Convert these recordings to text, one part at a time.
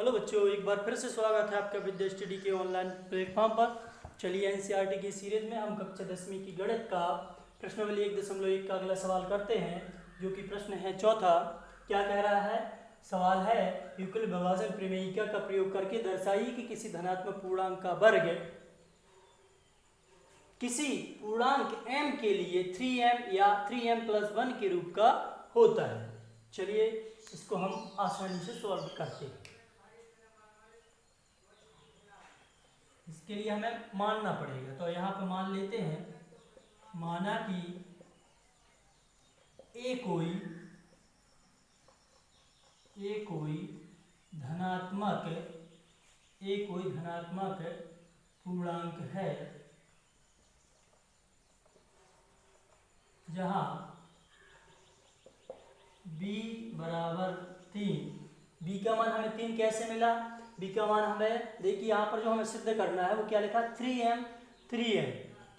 Hello बच्चों, एक बार फिर से स्वागत है आपका विद्या स्टडी के ऑनलाइन प्लेटफॉर्म पर। चलिए एनसीईआरटी की सीरीज में हम कक्षा 10वीं की गणित का प्रश्नावली 1.1 का अगला सवाल करते हैं, जो कि प्रश्न है चौथा। क्या कह रहा है? सवाल है, यूक्लिड विभाजन प्रमेयिका का प्रयोग करके दर्शाइए कि किसी धनात्मक पूर्णांक का वर्ग किसी पूर्णांक m के लिए 3m या 3m+1 के रूप का होता है। चलिए इसको हम आसानी से सॉल्व करते हैं। इसके लिए हमें मानना पड़ेगा, तो यहाँ पे मान लेते हैं, माना कि ए कोई धनात्मक पूर्णांक है जहाँ b बराबर 3। b का मान हमें 3 कैसे मिला? b का मान हमें देखिए, यहाँ पर जो हमें सिद्ध करना है वो क्या लिखा? 3m।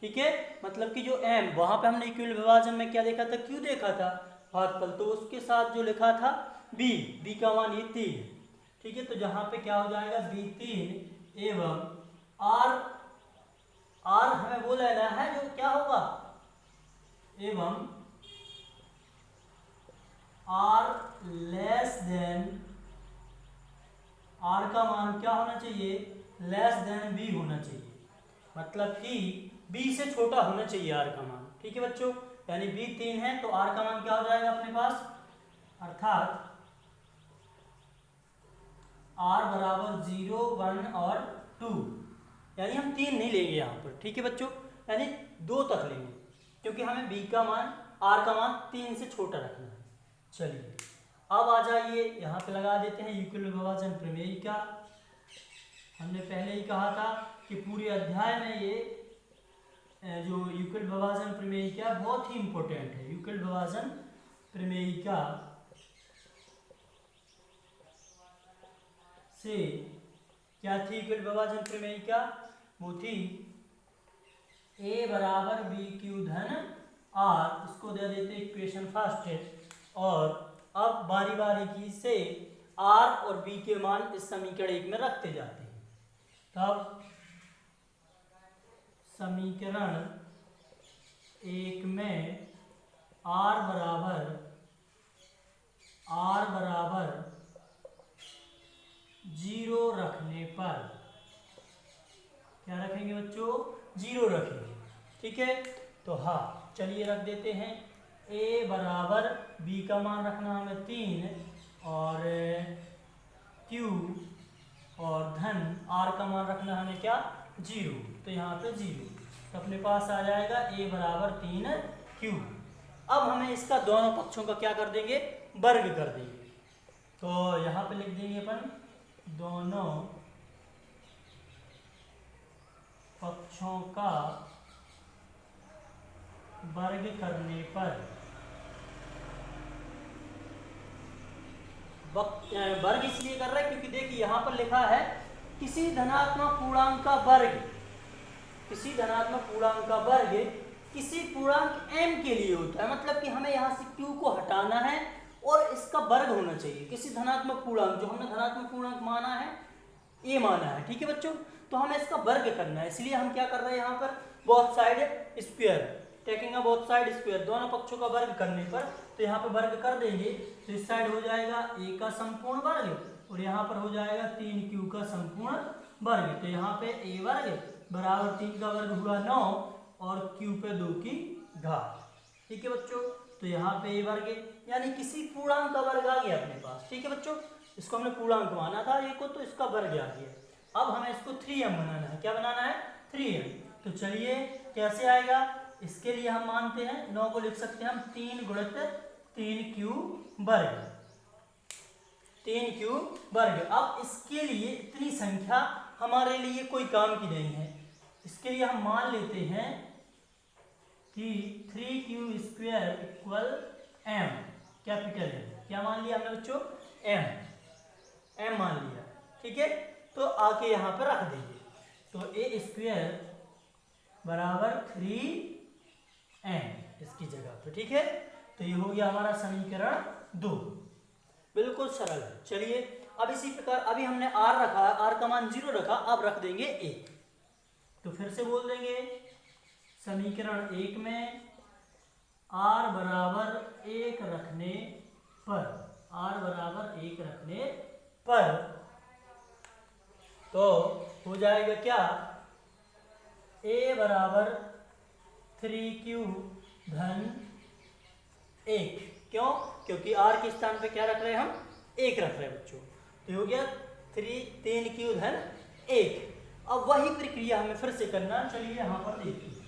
ठीक है, मतलब कि जो m वहाँ पे हमने इक्विलिब्रियम विभाजन में क्या देखा था? q देखा था, भागफल, तो उसके साथ जो लिखा था b का मान ये 3। ठीक है, तो जहाँ पे क्या हो जाएगा? b 3 एवं r हमें वो लेना है जो क्या होगा, एवं r का मान क्या होना चाहिए? लेस देन b होना चाहिए, मतलब कि b से छोटा होना चाहिए r का मान। ठीक है बच्चों, यानी b 3 है तो r का मान क्या हो जाएगा अपने पास? अर्थात r बराबर 0, 1 और 2, यानी हम 3 नहीं लेंगे यहाँ पर। ठीक है बच्चों, यानी 2 तक लेंगे, क्योंकि हमें b का मान, r का मान 3 से छोटा रखना है। चलिए अब आ जाइए, यहाँ पे लगा देते हैं यूक्लिड विभाजन प्रमेयिका। हमने पहले ही कहा था कि पूरे अध्याय में ये जो यूक्लिड विभाजन प्रमेयिका बहुत ही इंपॉर्टेंट है। यूक्लिड विभाजन प्रमेयिका से क्या थी? यूक्लिड विभाजन प्रमेयिका वो थी a बराबर b क्यू धन r, इसको दे देते इक्वेशन फर्स्ट है। और अब बारी बारी की से r और b के मान इस समीकरण 1 में रखते जाते हैं। तब समीकरण 1 में r बराबर 0 रखने पर क्या रखेंगे बच्चों? 0 रखेंगे। ठीक है, तो हाँ चलिए रख देते हैं। a बराबर b का मान रखना हमें 3 और q और धन r का मान रखना हमें क्या? 0। तो यहाँ पे 0, तो अपने पास आ जाएगा a बराबर 3q। अब हमें इसका दोनों पक्षों का क्या कर देंगे? वर्ग कर देंगे। तो यहाँ पे लिख देंगे अपन दोनों पक्षों का वर्ग करने पर, वर्ग इसलिए कर रहा है क्योंकि देखिए यहाँ पर लिखा है किसी धनात्मक पूर्णांक का वर्ग, किसी धनात्मक पूर्णांक का वर्ग किसी पूर्णांक m के लिए होता है। मतलब कि हमें यहाँ से q को हटाना है और इसका वर्ग होना चाहिए। किसी धनात्मक पूर्णांक, जो हमने धनात्मक पूर्णांक माना है a माना है, ठीक है बच्चों, तो हमें इसका वर्ग करना है। इसलिए हम क्या कर रहे हैं यहाँ पर? Both side square, taking both side square, दोनों पक्षों का वर्ग करने पर, तो यहाँ पे वर्ग कर देंगे तो इस साइड हो जाएगा a का संपूर्ण वर्ग और यहाँ पर हो जाएगा 3q का संपूर्ण वर्ग। तो यहाँ पे a वर्ग बराबर 3 का वर्ग हुआ 9 और q पे 2 की घात। ठीक है बच्चों, तो यहाँ पे a वर्ग यानी किसी पूर्णांक का वर्ग आ गया अपने पास। ठीक है बच्चों, इसको हमने पूर्णांक माना था a को, तो इसका वर्ग आ गया। अब हमें इसको 3m बनाना है। क्या बनाना है? 3m। तो चलिए कैसे आएगा? इसके लिए हम मानते हैं 9 को लिख सकते हैं हम 3 गुणित 3q वर्ग, 3q वर्ग। अब इसके लिए इतनी संख्या हमारे लिए कोई काम की नहीं है। इसके लिए हम मान लेते हैं कि 3q square equal m, capital M। क्या मान लिया हमने बच्चों? m मान लिया। ठीक है, तो आके यहाँ पर रख देंगे, तो a स्क्वायर बराबर 3m इसकी जगह पे। ठीक है, तो ये हो गया हमारा समीकरण 2। बिल्कुल सरल है। चलिए अब इसी प्रकार अभी हमने r रखा है, r का मान 0 रखा, अब रख देंगे 1। तो फिर से बोल देंगे समीकरण 1 में r बराबर 1 रखने पर, r बराबर 1 रखने पर तो हो जाएगा क्या, a बराबर 3q धन 1। क्यों? क्योंकि r के स्थान पे क्या रख रहे हैं हम, 1 रख रहे हैं बच्चों। तो हो गया 3q धन 1। अब वही प्रक्रिया हमें फिर से करना, चलिए यहाँ पर देखिए।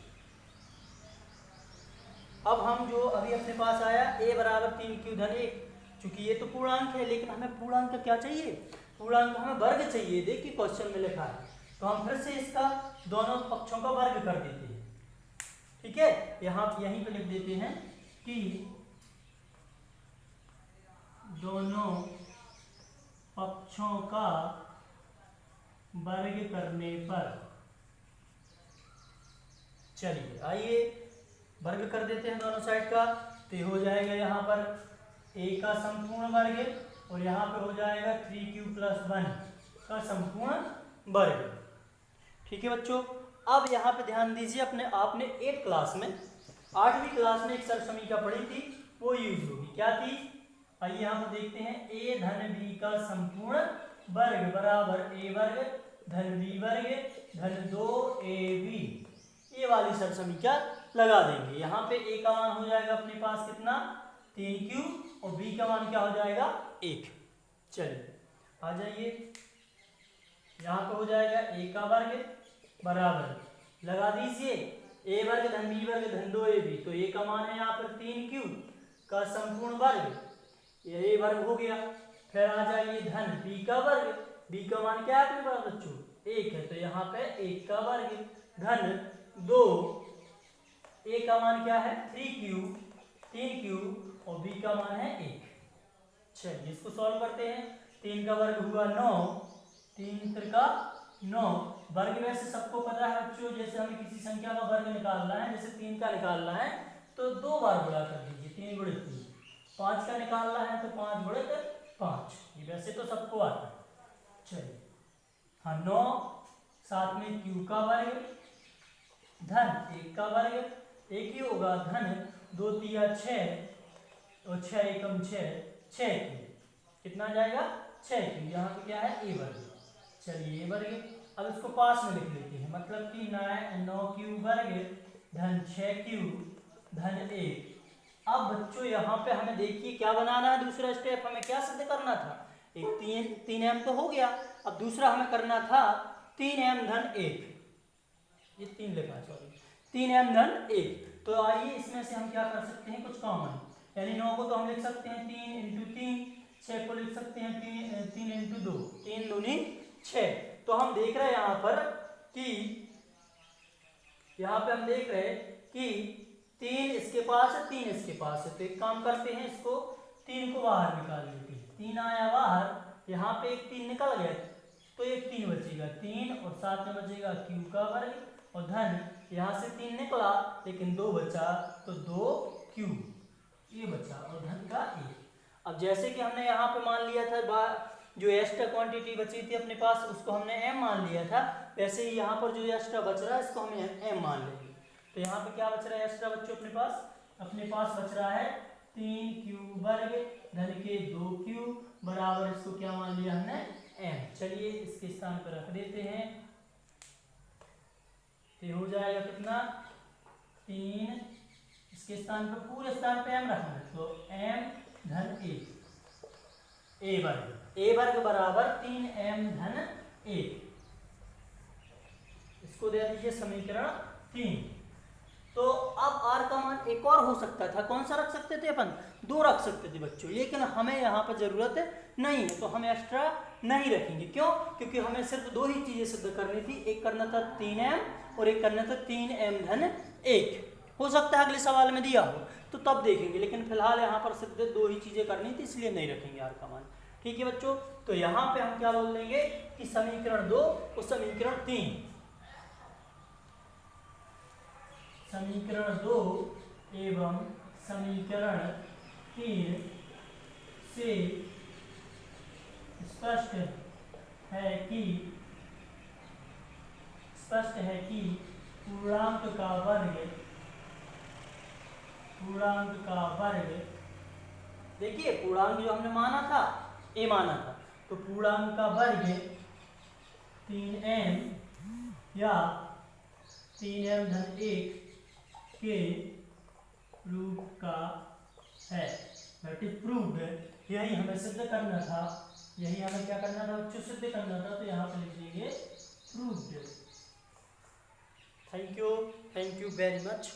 अब हम जो अभी अपने पास आया a बराबर 3q धन 1, चूंकि ये तो पूर्णांक है, लेकिन हमें पूर्णांक का क्या चाहिए, पूर्णांक हमें वर्ग चाहिए। देखिए क्वेश्चन में लिखा है, तो हम फिर से इसका दोनों पक्षों का वर्ग कर देते हैं। ठीक है, यहाँ यहीं पे लिख देते हैं कि दोनों पक्षों का वर्ग करने पर, चलिए आइए वर्ग कर देते हैं दोनों साइड का। तो हो जाएगा यहाँ पर a का संपूर्ण वर्ग और यहाँ पर हो जाएगा 3q + 1 का संपूर्ण वर्ग। ठीक है बच्चों, अब यहाँ पे ध्यान दीजिए, अपने आपने 8th क्लास में, 8वीं क्लास में एक सरसमीका पढ़ी थी, वो यूज होगी। क्या थी, आइए यहाँ पर देखते हैं, a धन b का संपूर्ण वर्ग बराबर a वर्ग धन b वर्ग धन 2ab। ये वाली सरसमीका लगा देंगे। यहाँ पे a का मान हो जाएगा अपने पास कितना, 3q, और b का मान क्या हो जाएगा, 1। चलिए आ जाइए, यहाँ पे हो जाएगा a का वर्ग बराबर, लगा दीजिए a वर्ग धन b वर्ग धन 2ab। तो a का मान है यहाँ पर 3q का संपूर्ण वर्ग, ये a वर्ग हो गया। फिर आ जाइए धन b का वर्ग, b का मान क्या है अपने पास बच्चों, 1 है, तो यहाँ पे 1 का वर्ग धन 2, a का मान क्या है 3q और b का मान है 1। चलिए इसको सॉल्व करते हैं। 3 का वर्ग हुआ 9, 3 त्रिका 9। वर्ग वैसे सबको पता है बच्चों, जैसे हमें किसी संख्या का वर्ग निकालना है, जैसे 3 का निकालना है तो 2 बार गुणा कर दीजिए, 3 गुणित 3। 5 का निकालना है तो 5 गुणित 5, ये वैसे तो सबको आता है। चलिए हाँ, 9 साथ में q का वर्ग धन 1 का वर्ग, एक ही होगा धन 2 तिया 6 और 6 एकम 6 कितना जाएगा 6q। यहाँ पे क्या है a वर्ग, चलिए a वर्ग। अब इसको पास में लिख लेते हैं, मतलब कि 9q वर्ग धन 6q धन 1। अब बच्चों यहाँ पे हमें देखिए क्या बनाना है, दूसरा स्टेप हमें क्या सिद्ध करना था, एक 3m तो हो गया, अब दूसरा हमें करना था 3m धन 1, ये 3 लिखा, सॉरी 3m धन 1। तो आइए इसमें से हम क्या कर सकते हैं, कुछ कॉमन, यानी 9 को तो हम लिख सकते हैं 3 × 3, 6 को लिख सकते हैं 3 × 2, 3 दूनी 6। तो हम देख रहे हैं यहाँ पर कि यहाँ पे हम देख रहे हैं कि 3 इसके पास है, 3 इसके पास है, तो एक काम करते हैं, इसको 3 को बाहर निकाल लेते हैं। 3 आया बाहर, यहाँ पे एक 3 निकल गया तो एक 3 बचेगा, 3 और साथ में बचेगा q का वर्ग और धन, यहाँ से 3 निकला लेकिन 2 बचा तो 2q ये बचा और धन का 1। अब जैसे कि हमने यहाँ पे मान लिया था जो एक्स्ट्रा क्वांटिटी बची थी अपने पास, उसको हमने m मान लिया था, वैसे ही यहाँ पर जो एक्स्ट्रा बच रहा है इसको हमें m मान लेंगे। तो यहाँ पे क्या बच रहा है एक्स्ट्रा बच्चों अपने पास बच रहा है 3q वर्ग धन के 2q बराबर, इसको क्या मान लिया हमने m। चलिए इसके स्थान पर रख देते हैं, तो हो जाएगा कितना 3, इसके स्थान पर पूरे स्थान पे m रखना है, तो m धन 1 a वर्ग बराबर 3m धन 1। इसको दे दीजिए समीकरण 3। तो अब r का मान एक और हो सकता था, कौन सा रख सकते थे अपन, 2 रख सकते थे बच्चों, लेकिन हमें यहाँ पर जरूरत नहीं है, तो हम एक्स्ट्रा नहीं रखेंगे। क्यों? क्योंकि हमें सिर्फ 2 ही चीजें सिद्ध करनी थी, एक करना था 3m और एक करना था 3m धन 1। हो सकता है अगले सवाल में दिया हो तो तब देखेंगे, लेकिन फिलहाल यहाँ पर सिर्फ 2 ही चीजें करनी थी, इसलिए नहीं रखेंगे r का मान। ठीक है बच्चों, तो यहाँ पे हम क्या बोल देंगे कि समीकरण 2 और समीकरण 3, समीकरण 2 एवं समीकरण 3 से स्पष्ट है कि पूर्णांक का वर्ग, देखिए पूर्णांक जो हमने माना था ए माना था, तो पूर्णांक का वर्ग 3m या 3m-1 के रूप का है। That is proved. यही हमें सिद्ध करना था, यही हमें क्या करना था बच्चों, सिद्ध करना था। तो यहाँ पे लिख देंगे proved. Thank you very much.